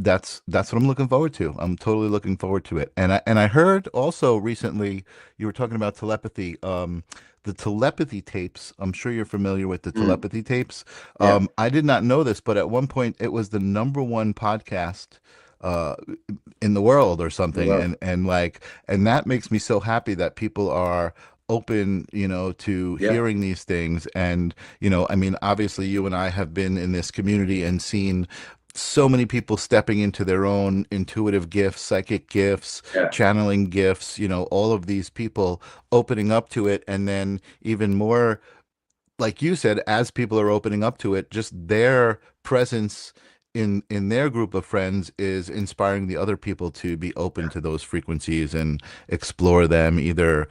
what I'm looking forward to. I'm totally looking forward to it. And I heard also recently you were talking about telepathy. The telepathy tapes. I'm sure you're familiar with the Mm, telepathy tapes. yeah. I did not know this, but at one point it was the number one podcast uh in the world or something. Well, And that makes me so happy that people are open, to yeah, hearing these things. And I mean, obviously you and I have been in this community and seen so many people stepping into their own intuitive gifts, psychic gifts, yeah. channeling gifts, all of these people opening up to it. And then even more, like you said, as people are opening up to it, just their presence in their group of friends is inspiring the other people to be open to those frequencies and explore them, either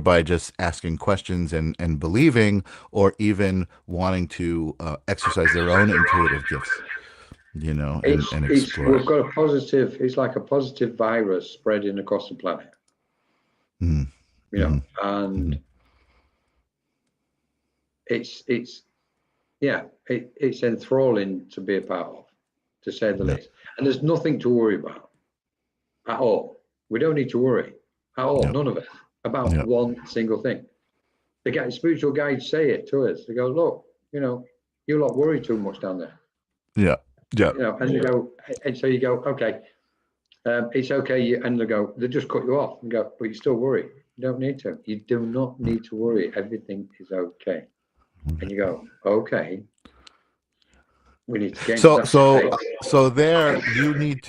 by just asking questions and believing, or even wanting to exercise their own intuitive gifts, and explore. We've got a positive. It's like a positive virus spreading across the planet. Mm, mhm, And mhm. it's yeah, it's enthralling to be a part of, to say the Yeah, least. And there's nothing to worry about at all. We don't need to worry at all, yeah, none of it, about yeah, one single thing. The spiritual guides say it to us. They go, look, you lot worry too much down there. yeah, yeah, And you go, and so you go, okay, it's okay. And they just cut you off and go, but you still worry. You don't need to. You do not need to worry. Everything is okay. And you go, okay, We need to get into So that so space. so there you need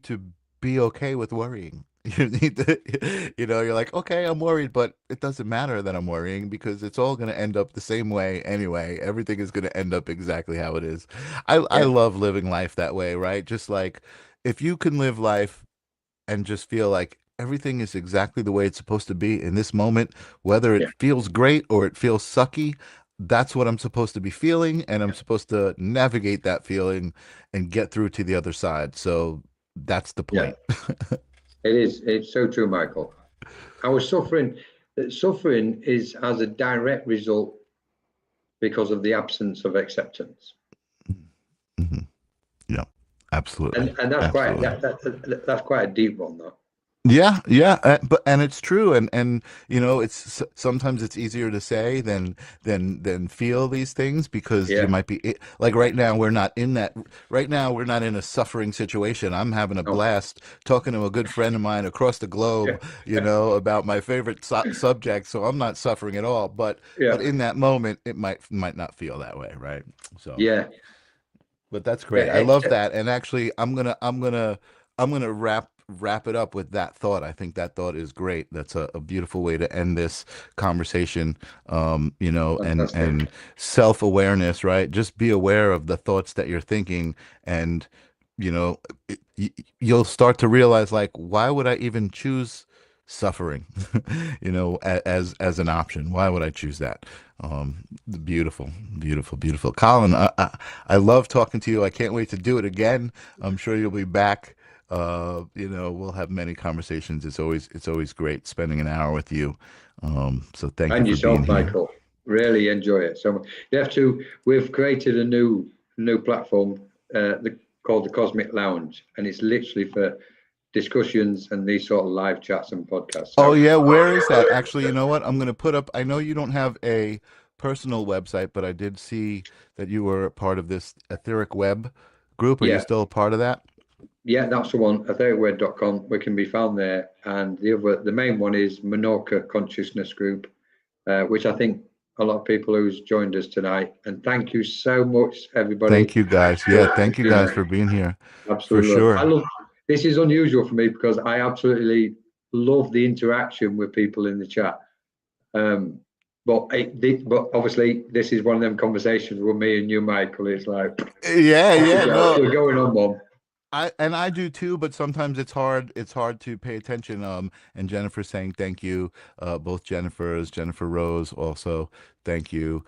to be okay with worrying. You need to, you're like, okay, I'm worried, but it doesn't matter that I'm worrying because it's all going to end up the same way anyway. Everything is going to end up exactly how it is. I Yeah, love living life that way, right? Just like if you can live life and just feel like everything is exactly the way it's supposed to be in this moment, whether it yeah, feels great or it feels sucky, that's what I'm supposed to be feeling, and I'm supposed to navigate that feeling and get through to the other side. So that's the yeah. point. It is. It's so true, Michael. I was suffering. Suffering is as a direct result because of the absence of acceptance, Mhm. Yeah, absolutely. and that's quite Absolutely. that's quite a deep one, though. Yeah, yeah, but and it's true, and sometimes it's easier to say than feel these things because you Yeah. might be like right now we're not in that right now we're not in a suffering situation. I'm having a No. blast talking to a good friend of mine across the Yeah. globe, about my favorite subject, so I'm not suffering at all. But Yeah. in that moment, it might not feel that way, right? So. Yeah. But that's Yeah. great. I love that. And actually, I'm gonna wrap it up with that thought. I think that thought is great. That's a beautiful way to end this conversation. Fantastic. And self-awareness, right? Just be aware of the thoughts that you're thinking, and you know, you'll start to realize like, why would I even choose suffering, as an option? Why would I choose that? Beautiful, beautiful, beautiful. Colin, I love talking to you. I can't wait to do it again. I'm sure you'll be back. We'll have many conversations. It's always great spending an hour with you. So thank you And for being yourself, here. Michael. Really enjoy it. So you have to. We've created a new platform called the Cosmic Lounge, and it's literally for discussions and these sort of live chats and podcasts. Oh So yeah, where is that? Actually, you know what? I'm gonna put up. I know you don't have a personal website, but I did see that you were a part of this etheric web group. Are you yeah, still a part of that? yeah, that's the one. Ethericword.com. We can be found there, and the main one is Menorca Consciousness Group, which I think a lot of people who's joined us tonight. And thank you so much, everybody. Thank you guys. Yeah, thank you guys for being here, for Absolutely. I sure. love this is unusual for me because I absolutely love the interaction with people in the chat. But obviously this is one of them conversations with me and you, Michael. It's like Yeah, yeah, no. we're going on one. I do too, but sometimes it's hard. It's hard to pay attention. And Jennifer saying thank you. Both Jennifer Rose also thank you.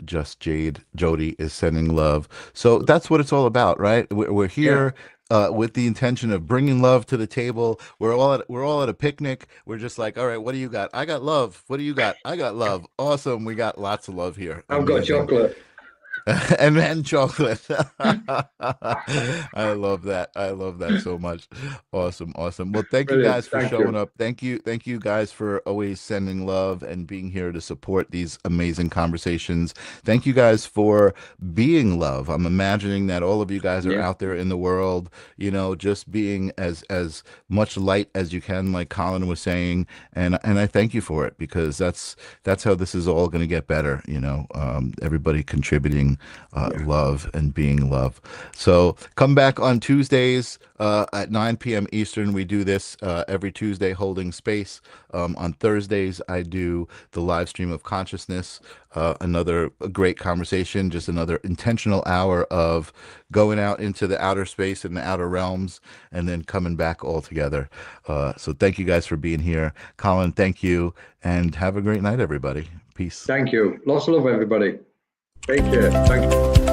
Just Jody is sending love. So that's what it's all about, right? We're Yeah, here. With the intention of bringing love to the table. We're all at a picnic. We're just like, all right, what do you got? I got love. What do you got? I got love. Awesome. We got lots of love here. I've got Amazing. chocolate. And then chocolate. I love that. I love that so much. Awesome, awesome. Well, thank you Brilliant. guys for Thank showing you. up. Thank you guys for always sending love and being here to support these amazing conversations. Thank you guys for being love. I'm imagining that all of you guys are Yeah, out there in the world, just being as much light as you can, like Colin was saying, and I thank you for it because that's how this is all going to get better. Everybody contributing yeah, love and being love. So come back on Tuesdays at 9 p.m. Eastern. We do this every Tuesday, holding space. On Thursdays, I do the live stream of consciousness. Another great conversation, just another intentional hour of going out into the outer space and the outer realms and then coming back all together. So thank you guys for being here. Colin, thank you. And have a great night, everybody. Peace. thank you. Lots of love, everybody. Take care. Thank you.